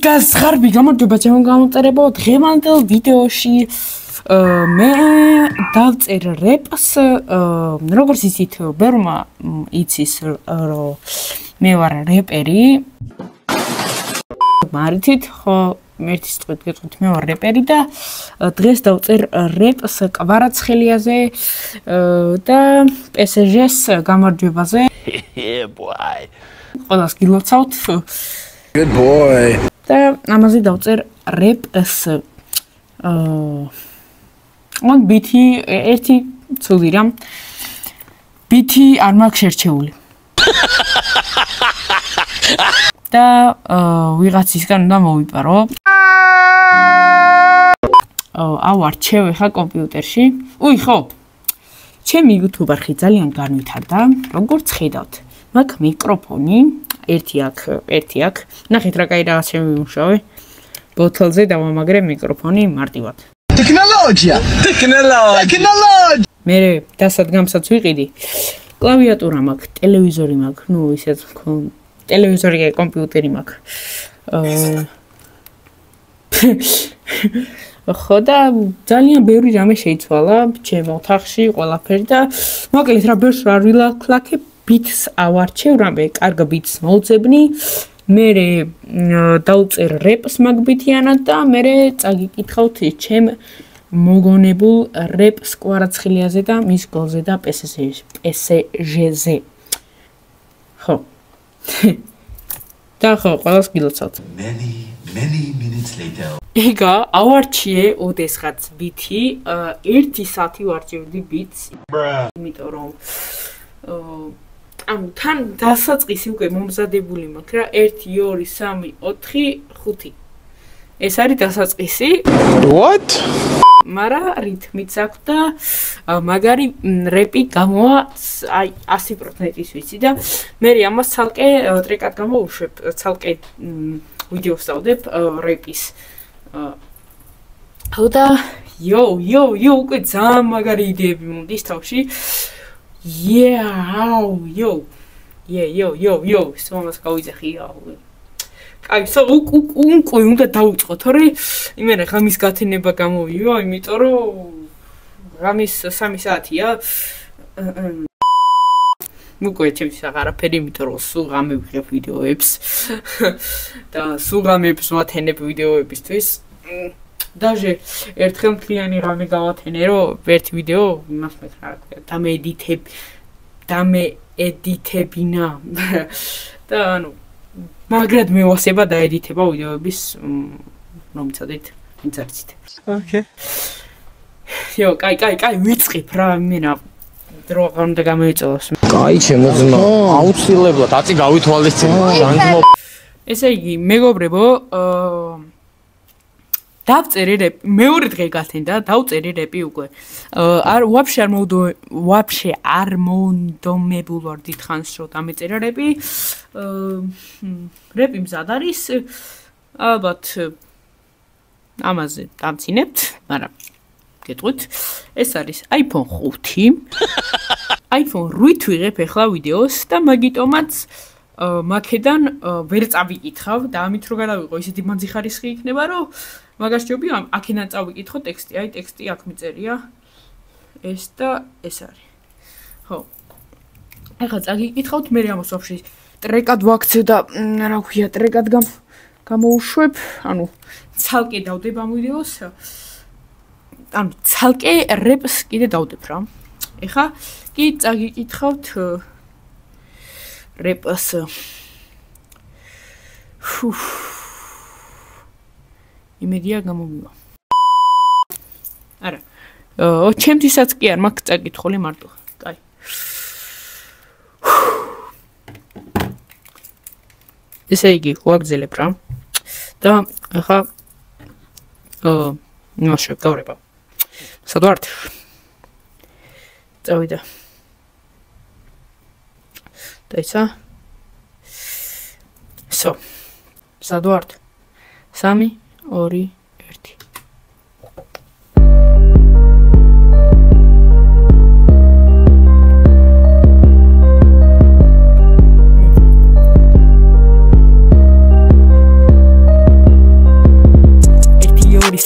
გასხარბი გამარჯობა ჩემო გამოწერებო დღევანდელ ვიდეოში მე დავწერ რეპს როგორც იცით ბერმა იცის რომ მე ვარ რეპერი მარითით ხო ერთის წვეთ გეტყვით მე ვარ რეპერი და დღეს დავწერ რეპს კვარაცხელიაზე და PSG-ს გამარჯვებაზე ყველას გილოცავთ Good boy. და ამაზე დავწერ რეპს on BT ერთი ცუდი რამ BT არ მაქვს შერჩეული და ვიღაცისგან უნდა მოვიპარო ავარჩევ ხა კომპიუტერში უი ხო ჩემი YouTube არხი ძალიან განვითარდა როგორც ხედავთ მაქვს მიკროფონი ერთი აქ ნახეთ რა კაი რაღაცა მიმუშავე ბოთლზე დავამაგრე მიკროფონი მარტივად Technologia მე დასადგამსაც ვიყიდი კლავიატურა მაქვს ტელევიზორი მაქვს ნუ ისეთ ტელევიზორი და კომპიუტერი მაქვს ხო და ძალიან ბევრი რამე შეიცვალა ჩემ ოთახში ყველაფერი და მოკლედ რა ბევრს რა ვილაკლაკე ბიტს ავარჩევ რამე კარგ ბიტს მოვძებნი მე დავწერ რეპს მაგბიტიანად და მე წაგიკითხავთ ჩემ მოგონებულ რეპს კვარაცხელიაზე და მის გოლზე და PSG-ზე ხო და ხო ყველას გილოცავთ many minutes later იგა ავარჩიე ოდესღაც ბიტი 1 საათი ვარჩევდი ბიტს იმიტომ რომ ანუ თან დასაწყისი უკვე მომზადებული მაქვს რა 1 2 3 4 5 ეს არის დასაწყისი What? მარა რითმიც აქვს და მაგარი რეპი გამოვა აი 100%-ის ვიცი და მე ამას ცალკე ტრეკად გამოვუშვებ ცალკე ვიდეოს ვსწავლებ რეპის და იო უკვე ძალიან მაგარი იდეები მომდის თავში yo სომას გავიძახი კაი უკვე უნდა დავიწყო თორე იმენა ღამის გათენება გამოვიო იმიტომ რომ ღამის 3 საათია უკვე ჩემს აღარაფერი იმიტომ რომ სულ ღამე ვიღებ ვიდეოებს და სულ ღამეებს ვათენებ ვიდეოებისთვის даже ერთხელ მთლიანი რამე გავათენე რომ ერთ ვიდეო იმას მეცხრა დამეედიტებინა და ანუ მაგრად მევასება და ედიტება ვიდეოების რომ მიცადეთ ვინც არიცით Okay. იო კაი ვიწყებ რა მენა დრო აღარ უნდა გამოიწოვოს კაი ჩემო ძმა აუცილებლად აწი გავითვალისწინე ჟანგმო ესე იგი მეგობრებო დავწერე რეპი მეორე დღე გათენდა დავწერე რეპი უკვე ვაფშე არ მონდომებულ ვარ დიდხანს რომ დამეწერა რეპი რეპი მზად არის ალბათ ამაზე დამცინებთ მაგრამ გეტყვით ეს არის iPhone 5 iPhone 8 ვიღებ ახლა ვიდეოს და მაგიტომაც მაქედან ვერ წავიკითხავ და ამით რო გადავიყო ისეთი მანძი ხარისხი იქნება რომ მაგას ჯობია აქედან წავიკითხო ტექსტი აი ტექსტი აქ მიწერია ეს და ეს არის ხო ახლა წაგიკითხავთ მე ამას ვაფშე ტრეკად ვაქცევ და რა ქვია ტრეკად გამოუშვებ ანუ ცალკე დავდებ ამ ვიდეოს ანუ ცალკე რეპს კიდე დავდებ რა ეხა კი წაგიკითხავთ რეპს იმედია გამომივა არა ჩემთვისაც კი არ მაქვს წაკითხული მარტო კაი ესე იგი ვაგზელებ რა და ახლა ნაშევ გავრება სად ვართ წავიდა და ისა სად ვართ 3 2 1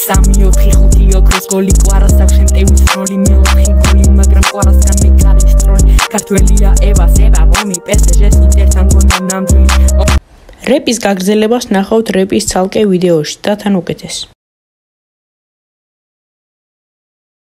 3-4 ოქროს გოლი კვარას აქვს შენ ტევის როლი მეოთხე გოლი მაგრამ კვარასგან მეკარის ტროლი ქართველია ევას ება რომი პესეჟეს ინტერთან გონდა ნამდვილი რეპის გაგრძელებას ნახავთ რეპის ცალკე ვიდეოში და თან უკეთეს